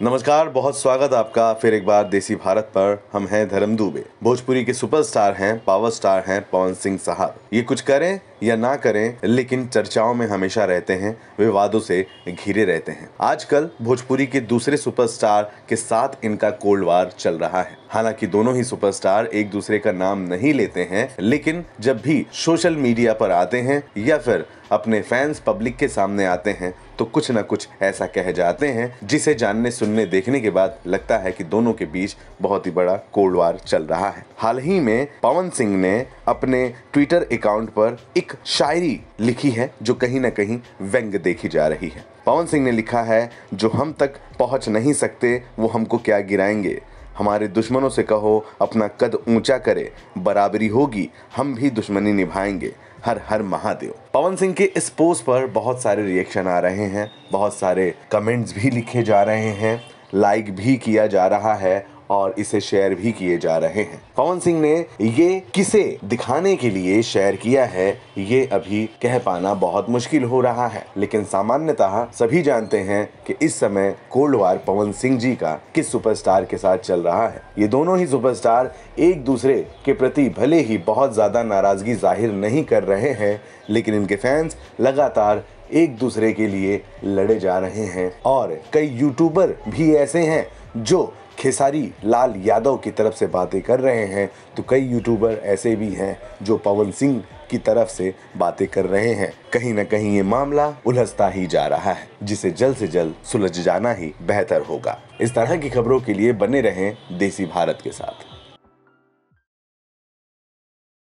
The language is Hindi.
नमस्कार, बहुत स्वागत आपका फिर एक बार देसी भारत पर। हम हैं धर्म दुबे। भोजपुरी के सुपरस्टार हैं, पावर स्टार हैं पवन सिंह साहब। ये कुछ करें या ना करें, लेकिन चर्चाओं में हमेशा रहते हैं, विवादों से घिरे रहते हैं। आजकल भोजपुरी के दूसरे सुपरस्टार के साथ इनका कोल्ड वार चल रहा है। हालांकि दोनों ही सुपरस्टार एक दूसरे का नाम नहीं लेते हैं, लेकिन जब भी सोशल मीडिया पर आते हैं या फिर अपने फैंस पब्लिक के सामने आते हैं तो कुछ न कुछ ऐसा कह जाते हैं जिसे जानने सुनने देखने के बाद लगता है कि दोनों के बीच बहुत ही बड़ा कोल्ड वार चल रहा है। हाल ही में पवन सिंह ने अपने ट्विटर अकाउंट पर एक शायरी लिखी है जो कहीं न कहीं व्यंग्य देखी जा रही है। पवन सिंह ने लिखा है, जो हम तक पहुंच नहीं सकते वो हमको क्या गिराएंगे। हमारे दुश्मनों से कहो अपना कद ऊंचा करे, बराबरी होगी हम भी दुश्मनी निभाएंगे, हर हर महादेव। पवन सिंह के इस पोस्ट पर बहुत सारे रिएक्शन आ रहे हैं, बहुत सारे कमेंट्स भी लिखे जा रहे हैं, लाइक भी किया जा रहा है और इसे शेयर भी किए जा रहे हैं। पवन सिंह ने ये किसे दिखाने के लिए शेयर किया है ये अभी कह पाना बहुत मुश्किल हो रहा है, लेकिन सामान्यतः सभी जानते हैं कि इस समय कोल्ड वार पवन सिंह जी का किस सुपरस्टार के साथ चल रहा है। ये दोनों ही सुपरस्टार एक दूसरे के प्रति भले ही बहुत ज्यादा नाराजगी जाहिर नहीं कर रहे हैं, लेकिन इनके फैंस लगातार एक दूसरे के लिए लड़े जा रहे हैं। और कई यूट्यूबर भी ऐसे हैं जो खेसारी लाल यादव की तरफ से बातें कर रहे हैं, तो कई यूट्यूबर ऐसे भी हैं जो पवन सिंह की तरफ से बातें कर रहे हैं। कहीं ना कहीं ये मामला उलझता ही जा रहा है, जिसे जल्द से जल्द सुलझ जाना ही बेहतर होगा। इस तरह की खबरों के लिए बने रहें देसी भारत के साथ।